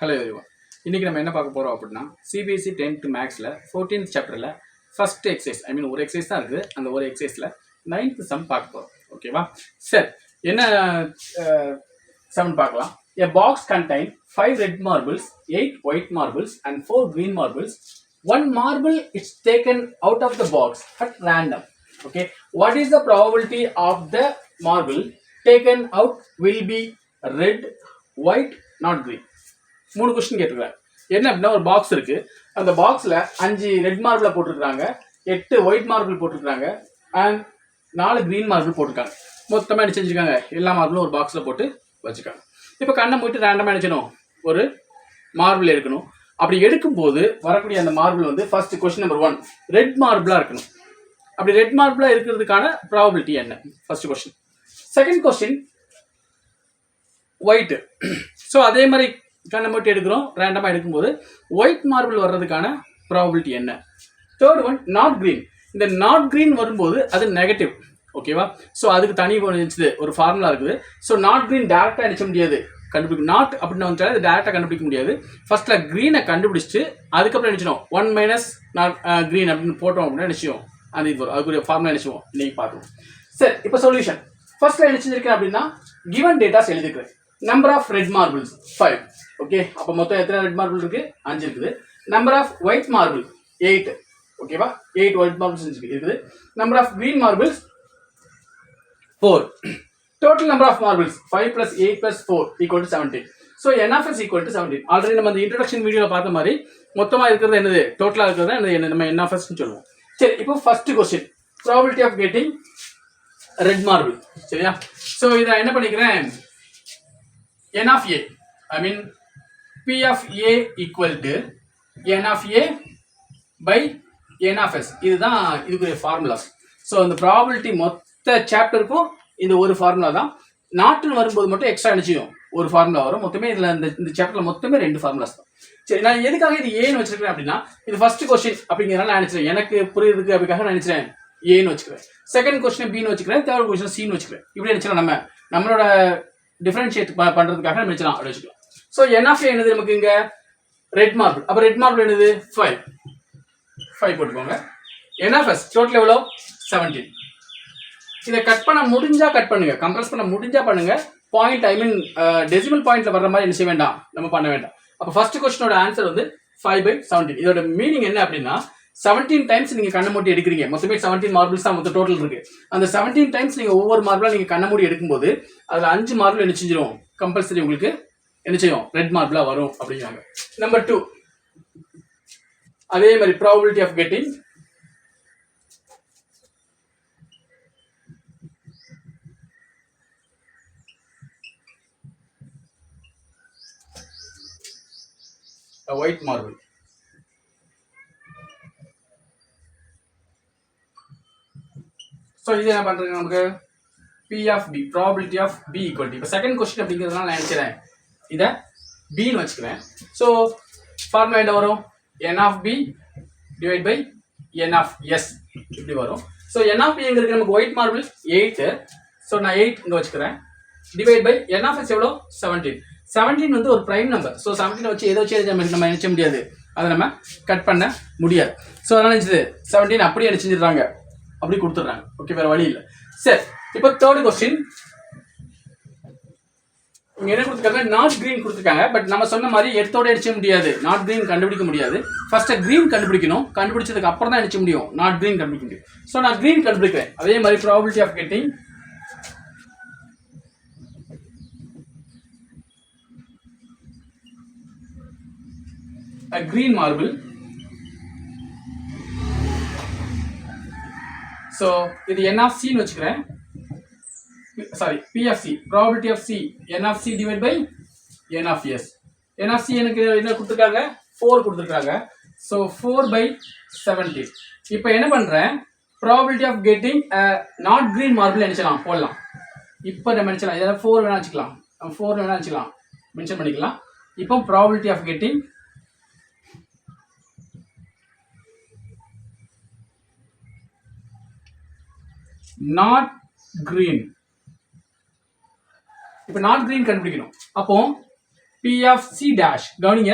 Hello everyone. இன்னைக்கு நம்ம என்ன பார்க்க போறோம் அப்படின்னா சிபிஎஸ்சி 10th மேக்ஸ்ல 14th சாப்டர்ல ஃபர்ஸ்ட் எக்ஸசைஸ் ஒரு எக்ஸசைஸ் தான் இருக்குது. அந்த ஒரு எக்ஸசைஸ்ல 9th சம் பார்க்க போறோம். ஓகேவா? சரி, என்ன சம் பார்க்கலாம். A box contain 5 red marbles, 8 white marbles and 4 green marbles. One marble is taken out of the box at random. Okay, what is the probability of the marble taken out will be red, white, not green? 3 question கேட்டிருக்காங்க. என்ன அப்படின்னா, ஒரு box இருக்கு. அந்த பாக்ஸ்ல 5 red மார்பிள போட்டுருக்காங்க, 8 white marble போட்டுருக்காங்க and 4 green marble போட்டுருக்காங்க. மொத்தமா என்ன செஞ்சிருக்காங்க, எல்லா மார்பிளும் ஒரு பாக்ஸ்ல போட்டு வச்சுக்காங்க. இப்போ கண்ணை மூட்டு ரேண்டமா நினைச்சணும் ஒரு மார்பிள் எடுக்கணும். அப்படி எடுக்கும்போது வரக்கூடிய அந்த மார்பிள் வந்து ஃபர்ஸ்ட் கொஸ்டின் நம்பர் 1 ரெட் மார்பிளா இருக்கணும். அப்படி ரெட் மார்பிளா இருக்கிறதுக்கான ப்ராபபிலிட்டி என்ன? First question. Second question white. So அதே மாதிரி கண்ணை மட்டும் எடுக்கிறோம், ரேண்டமாக எடுக்கும்போது ஒயிட் மார்பிள் வர்றதுக்கான ப்ராபபிலிட்டி என்ன? Third one not green. இந்த நாட் கிரீன் வரும்போது அது நெகட்டிவ். ஓகேவா? ஸோ அதுக்கு தனி ஒரு ஃபார்முலா இருக்குது. ஸோ நாட் கிரீன் டேரெக்டாக நினைச்ச முடியாது, கண்டுபிடிக்கும். நாட் அப்படின்னு வந்துட்டாலே அது டேரெக்டாக கண்டுபிடிக்க முடியாது. ஃபர்ஸ்ட்ல க்ரீனை கண்டுபிடிச்சிட்டு அதுக்கப்புறம் நினைச்சிடும் 1 மைனஸ் நாட் கிரீன் அப்படின்னு போட்டோம் அப்படின்னா நிச்சயம் அந்த இது வரும். அதுக்குரிய ஃபார்முலா நினைச்சுவோம், இன்னைக்கு பார்க்கணும். சரி, இப்போ சொல்யூஷன். ஃபர்ஸ்ட்ல நினைச்சிருக்கேன் அப்படின்னா கிவன் டேட்டாஸ் எழுதிக்கிறேன். Number of red marbles 5. Okay, அப்போ மொத்தம் எத்தனை ரெட் மார்பிள் இருக்கு? 5 இருக்குது. Number of white marble 8. ஓகேவா? 8 ஒயிட் மார்பிள்ஸ் இருக்குது. Number of green marbles 4. Total number of marbles 5 plus 8 plus 4 equal to 17. So n of s equal to 17. Already நம்ம இந்த introduction வீடியோவில் பார்த்த மாதிரி மொத்தமாக இருக்கிறது என்னது, டோட்டலாக இருக்கிறது நம்ம n of s சொல்லுவோம். சரி, இப்போ first question probability of getting red marble. சரியா? ஸோ இதை என்ன பண்ணிக்கிறேன், n of a, I mean p of a equal to n of a by n of s. இதுதான் இதுக்குரிய ஃபார்முலாஸ். ஸோ இந்த ப்ராபபிலிட்டி மொத்த சாப்டருக்கும் இந்த ஒரு ஃபார்முலா தான். நாட்டுன்னு வரும்போது மட்டும் எக்ஸ்ட்ரா நிச்சயம் ஒரு ஃபார்முலா வரும். மொத்தமே இதில் இந்த சாப்டரில் மொத்தமே 2 ஃபார்முலாஸ் தான். சரி, நான் எதுக்காக இது ஏன்னு வச்சிருக்கேன் அப்படின்னா, இது ஃபர்ஸ்ட் கொஸ்டின் அப்படிங்கிறனால நான் நினைச்சேன், எனக்கு புரியுறதுக்கு அப்படிக்காக நான் நினைச்சேன் ஏன்னு வச்சுக்கிறேன். செகண்ட் கொஸ்டின் பின்னு வச்சுக்கிறேன், தேர்ட் கொஸ்டின் சின்னு வச்சுக்கிறேன். இப்படி நினைச்சலாம், நம்மளோட டிஃபரன்ஷியேட் பண்றதுக்காக நம்ம நினைச்சலாம் அப்படி வச்சுக்கலாம். ஸோ n of a என்னது நமக்கு இங்க ரெட் மார்பிள். அப்போ ரெட் மார்பிள் என்னது 5 போட்டுக்கோங்க. n of s டோட்டல் எவ்வளோ 17. இதை கட் பண்ண முடிஞ்சா கட் பண்ணுங்க, கம்ப்ரஸ் பண்ண முடிஞ்சா பண்ணுங்க. பாயிண்ட் டெசிமல் பாயிண்ட்ல வர்ற மாதிரி என்ன செய்ய வேண்டாம், நம்ம பண்ண வேண்டாம். அப்போ ஃபர்ஸ்ட் கொஸ்டினோட ஆன்சர் வந்து 5/17. இதோட மீனிங் என்ன அப்படின்னா, 17 டைம்ஸ் நீங்க கண்ணை மூடி எடுக்கிறீங்க. மொத்தமே 17 மார்பிள்ஸ் தான் மொத்த டோட்டல் இருக்கு. அந்த 17 டைம்ஸ் நீங்க ஒவ்வொரு மார்பிளா நீங்க கண்ணை மூடி எடுக்கும்போது அதுல 5 மார்பிள் என்ன செஞ்சிடும், கம்பல்சரி உங்களுக்கு என்ன செய்யும், ரெட் மார்பிளா வரும் அப்படிங்கிறாங்க. நம்பர் 2 அதே மாதிரி probability of getting a white marble. So இது என்ன பண்றீங்க, நமக்கு p of b, probability of b equal to, இப்போ செகண்ட் கொஸ்டின் அப்படிங்கிறதுனால நான் நினைக்கிறேன் இதை bன்னு வச்சுக்கிறேன். ஸோ ஃபார்முலா என்ன வரும், n of b divide by n of s இப்படி வரும். ஸோ n of b எங்களுக்கு நமக்கு ஒயிட் மார்பிள் 8. ஸோ நான் 8 இங்கே வச்சுக்கிறேன். Divide by n of s எவ்வளோ 17. 17 வந்து ஒரு பிரைம் நம்பர். ஸோ 17 வச்சு எதை வச்சு நம்ம நினைச்ச முடியாது, அதை நம்ம கட் பண்ண முடியாது. ஸோ அதனால நினைச்சது 17 அப்படியே நினைச்சிடுறாங்க, அப்படி கொடுத்துட்றாங்க. ஓகே, வேற வழி இல்லை. சரி, இப்போ தேர்ட் கொஸ்டின் இங்க என்ன கொடுத்துருக்காங்க, நாட் கிரீன் கொடுத்துருக்காங்க. பட் நம்ம சொன்ன மாதிரி எடுத்தோட அடிச்ச முடியாது, நாட் கிரீன் கண்டுபிடிக்க முடியாது. ஃபர்ஸ்ட் கிரீன் கண்டுபிடிக்கணும், கண்டுபிடிச்சதுக்கு அப்புறம் தான் அடிச்ச முடியும், நாட் கிரீன் கண்டுபிடிக்க முடியும். ஸோ நான் கிரீன் கண்டுபிடிக்கிறேன். அதே மாதிரி probability of getting green marble. So இது n of c ன்னு வச்சுக்கிறேன். Sorry, p of c, probability of c, n of c divided by n of s. n of c எனக்கு என்ன கொடுத்துருக்காங்க, 4 கொடுத்துருக்காங்க. ஸோ 4/17. இப்போ என்ன பண்றேன், probability of getting not green marble நினைச்சலாம் போடலாம். இப்போ நம்ம நினைச்சலாம் இதெல்லாம் 4 வேணா வச்சுக்கலாம், 4 வேணா வச்சுக்கலாம், மென்ஷன் பண்ணிக்கலாம். இப்போ probability of getting not green. இப்போ நாட் கிரீன் கண்டுபிடிக்கணும். அப்போ P of C dash. கவனிங்க,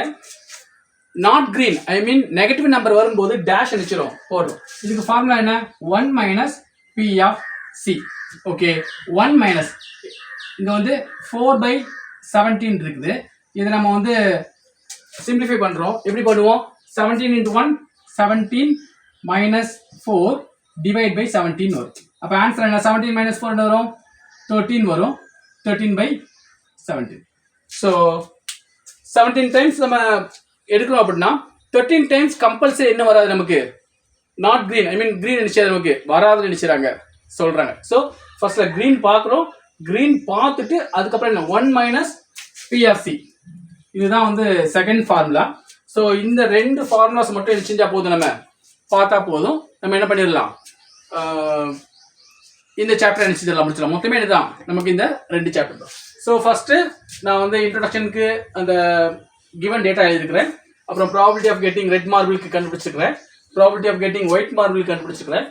not green, I mean negative number வரும்போது டேஷ் அடிச்சிரும் போடுறோம். இதுக்கு ஃபார்முலா என்ன? 1 minus P of C. Okay, 1 minus இங்க வந்து 4/17 இருக்குது. இதை நம்ம வந்து சிம்பிளிஃபை பண்றோம். எப்படி பண்ணுவோம்? 17 into 1 17 minus 4 divide by 17 வரும். அப்ப ஆன்சர் என்ன? 17 minus 4 என்ன வரும்? 13 வரும். 13/17. ஸோ 17 டைம்ஸ் நம்ம எடுக்கிறோம் அப்படின்னா 13 டைம்ஸ் கம்பல்சரி என்ன வராது நமக்கு? Not green, I mean green நினைச்சது நமக்கு வராதுன்னு நினைச்சாங்க சொல்றாங்க. ஸோ ஃபர்ஸ்ட்ல கிரீன் பார்க்குறோம். கிரீன் பார்த்துட்டு அதுக்கப்புறம் என்ன? 1 minus P of C. இதுதான் வந்து செகண்ட் ஃபார்முலா. ஸோ இந்த ரெண்டு ஃபார்முலாஸ் மட்டும் செஞ்சா போதும், நம்ம பார்த்தா போதும். நம்ம என்ன பண்ணிடலாம்? இந்த சாப்டர் நினைச்சதெல்லாம் முடிச்சிடலாம். மொத்தமே இதுதான் நமக்கு இந்த ரெண்டு சாப்டர் தான். ஸோ ஃபர்ஸ்ட் நான் வந்து இன்ட்ரோடக்ஷனுக்கு அந்த கிவன் டேட்டா எழுதிருக்கிறேன். அப்புறம் ப்ராபபிலிட்டி ஆஃப் கெட்டிங் ரெட் மார்பிளுக்கு கண்டுபிடிச்சிருக்கிறேன். ப்ராபபிலிட்டி ஆஃப் கெட்டிங் ஒயிட் மார்பிளுக்கு கண்டுபிடிச்சிருக்கிறேன்.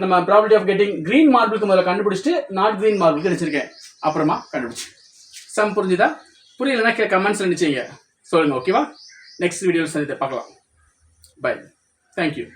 நம்ம ப்ராபபிலிட்டி ஆஃப் கெட்டிங் கிரீன் மார்பிளுக்கு முதல்ல கண்டுபிடிச்சிட்டு நாட் கிரீன் மார்பிளுக்கு நினைச்சிருக்கேன். அப்புறமா கண்டுபிடிச்சு சம் புரிஞ்சுதா? புரியலன்னா கமெண்ட்ஸ் நினைச்சீங்க சொல்லுங்க. ஓகேவா? நெக்ஸ்ட் வீடியோவில் சந்தித்து பார்க்கலாம். பை. தேங்க்யூ.